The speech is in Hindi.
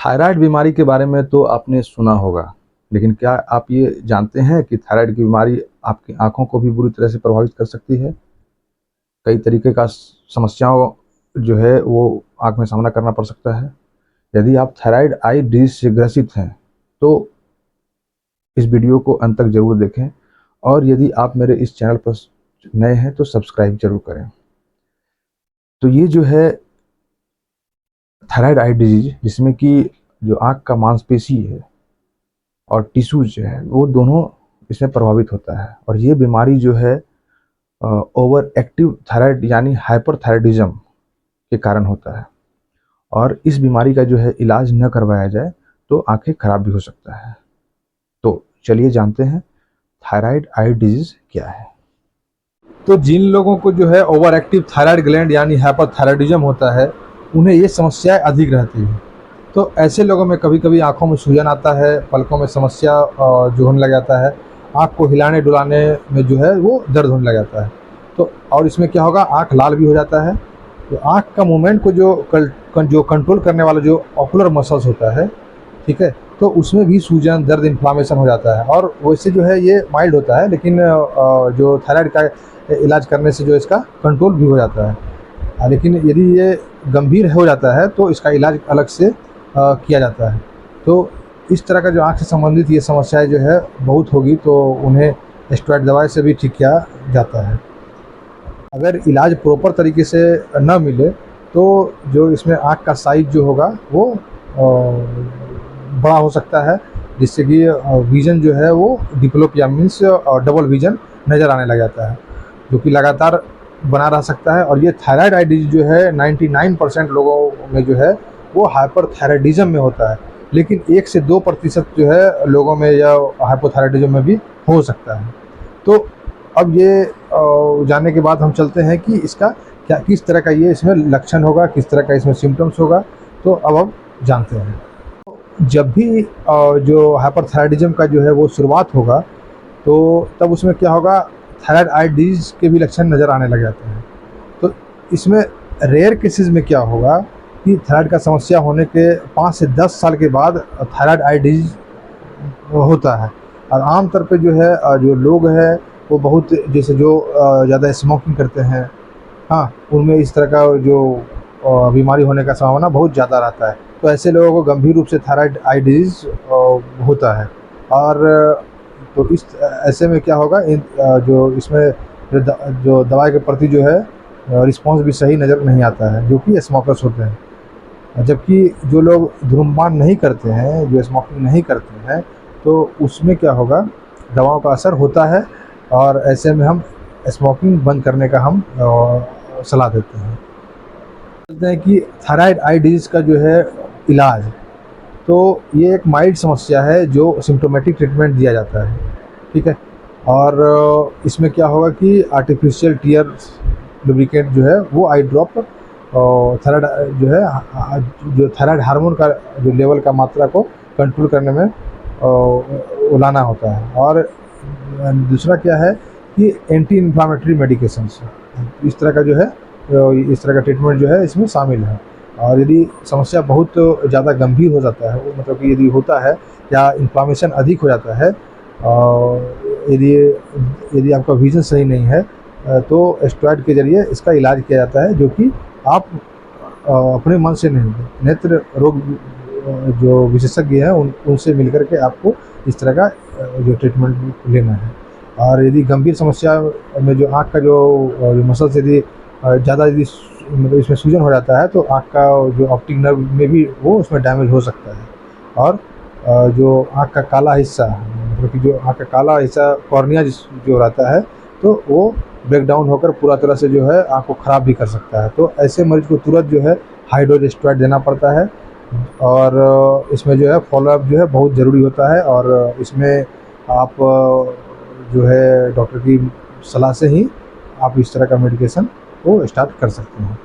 थायराइड बीमारी के बारे में तो आपने सुना होगा, लेकिन क्या आप ये जानते हैं कि थायराइड की बीमारी आपकी आँखों को भी बुरी तरह से प्रभावित कर सकती है? कई तरीके का समस्याओं जो है वो आँख में सामना करना पड़ सकता है। यदि आप थायराइड आई डिजीज़ से ग्रसित हैं, तो इस वीडियो को अंत तक ज़रूर देखें और यदि आप मेरे इस चैनल पर नए हैं तो सब्सक्राइब ज़रूर करें। तो ये जो है थायराइड आई डिजीज़, जिसमें कि जो आँख का मांसपेशी है और टिश्यूज़ जो है वो दोनों इसमें प्रभावित होता है और ये बीमारी जो है ओवर एक्टिव थायराइड यानी हाइपरथायराइडिज्म के कारण होता है और इस बीमारी का जो है इलाज न करवाया जाए तो आंखें खराब भी हो सकता है। तो चलिए जानते हैं थायराइड आई डिजीज़ क्या है। तो जिन लोगों को जो है ओवर एक्टिव थायराइड ग्लैंड यानी हाइपरथायराइडिज्म होता है, उन्हें ये समस्याएं अधिक रहती हैं। तो ऐसे लोगों में कभी कभी आंखों में सूजन आता है, पलकों में समस्या जो होने लग जाता है, आँख को हिलाने डुलाने में जो है वो दर्द होने लग जाता है। तो और इसमें क्या होगा, आँख लाल भी हो जाता है। तो आँख का मूवमेंट को जो कंट्रोल करने वाला जो ऑकुलर मसल्स होता है, ठीक है, तो उसमें भी सूजन, दर्द, इन्फ्लामेशन हो जाता है और वैसे जो है ये माइल्ड होता है, लेकिन जो थायराइड का इलाज करने से जो इसका कंट्रोल भी हो जाता है। लेकिन यदि ये गंभीर हो जाता है तो इसका इलाज अलग से किया जाता है। तो इस तरह का जो आँख से संबंधित ये समस्याएं जो है बहुत होगी तो उन्हें स्टेरॉइड दवाई से भी ठीक किया जाता है। अगर इलाज प्रॉपर तरीके से न मिले तो जो इसमें आँख का साइज जो होगा वो बड़ा हो सकता है, जिससे कि विज़न जो है वो डिप्लोपिया मीन्स डबल विज़न नज़र आने लग जाता है, जो कि लगातार बना रह सकता है। और ये थायराइड आई डिजीज़ जो है 99% लोगों में जो है वो हाइपरथायराइडिज्म में होता है, लेकिन 1 से 2% जो है लोगों में या हाइपोथायराइडिज्म में भी हो सकता है। तो अब ये जानने के बाद हम चलते हैं कि इसका क्या, किस तरह का ये इसमें लक्षण होगा, किस तरह का इसमें सिम्टम्स होगा। तो अब हम जानते हैं। जब भी जो हाइपरथायराइडिज्म का जो है वो शुरुआत होगा, तो तब उसमें क्या होगा, थायराइड आई डिजीज़ के भी लक्षण नज़र आने लग जाते हैं। तो इसमें रेयर केसेस में क्या होगा कि थायराइड का समस्या होने के 5 से 10 साल के बाद थायराइड आई डिजीज़ होता है। और आमतौर पे जो है जो लोग हैं वो बहुत, जैसे जो ज़्यादा स्मोकिंग करते हैं, हाँ, उनमें इस तरह का जो बीमारी होने का संभावना बहुत ज़्यादा रहता है। तो ऐसे लोगों को गंभीर रूप से थायराइड आई डिजीज़ होता है। और तो इस ऐसे में क्या होगा, जो इसमें जो दवाई के प्रति जो है रिस्पॉन्स भी सही नज़र नहीं आता है, जो कि स्मोकर्स होते हैं। जबकि जो लोग धूम्रपान नहीं करते हैं, जो स्मोकिंग नहीं करते हैं, तो उसमें क्या होगा, दवाओं का असर होता है और ऐसे में हम स्मोकिंग बंद करने का हम सलाह देते हैं। कहते हैं कि थायराइड आई डिजीज़ का जो है इलाज, तो ये एक माइल्ड समस्या है जो सिम्प्टोमेटिक ट्रीटमेंट दिया जाता है, ठीक है। और इसमें क्या होगा कि आर्टिफिशियल टीयर लुब्रिकेंट जो है वो आई ड्रॉप और थायराइड जो है जो थायराइड हार्मोन का जो लेवल का मात्रा को कंट्रोल करने में लाना होता है। और दूसरा क्या है कि एंटी इन्फ्लामेटरी मेडिकेशंस, इस तरह का जो है इस तरह का ट्रीटमेंट जो है इसमें शामिल है। और यदि समस्या बहुत ज़्यादा गंभीर हो जाता है, वो मतलब कि यदि होता है या इन्फ्लामेशन अधिक हो जाता है, और यदि आपका विज़न सही नहीं है, तो स्टेरॉइड के ज़रिए इसका इलाज किया जाता है, जो कि आप अपने मन से नहीं, नेत्र रोग जो विशेषज्ञ हैं उनसे मिलकर के आपको इस तरह का जो ट्रीटमेंट लेना है। और यदि गंभीर समस्या में जो आँख का जो मसल्स यदि ज़्यादा यदि मतलब इसमें सूजन हो जाता है, तो आँख का जो ऑप्टिक नर्व में भी वो उसमें डैमेज हो सकता है। और जो आँख का काला हिस्सा, मतलब कि जो आँख का काला हिस्सा कॉर्निया जो रहता है, तो वो ब्रेक डाउन होकर पूरा तरह से जो है आँख को ख़राब भी कर सकता है। तो ऐसे मरीज को तुरंत जो है हाई डोज स्टेरॉइड देना पड़ता है और इसमें जो है फॉलोअप जो है बहुत ज़रूरी होता है। और इसमें आप जो है डॉक्टर की सलाह से ही आप इस तरह का मेडिकेशन को स्टार्ट कर सकते हैं।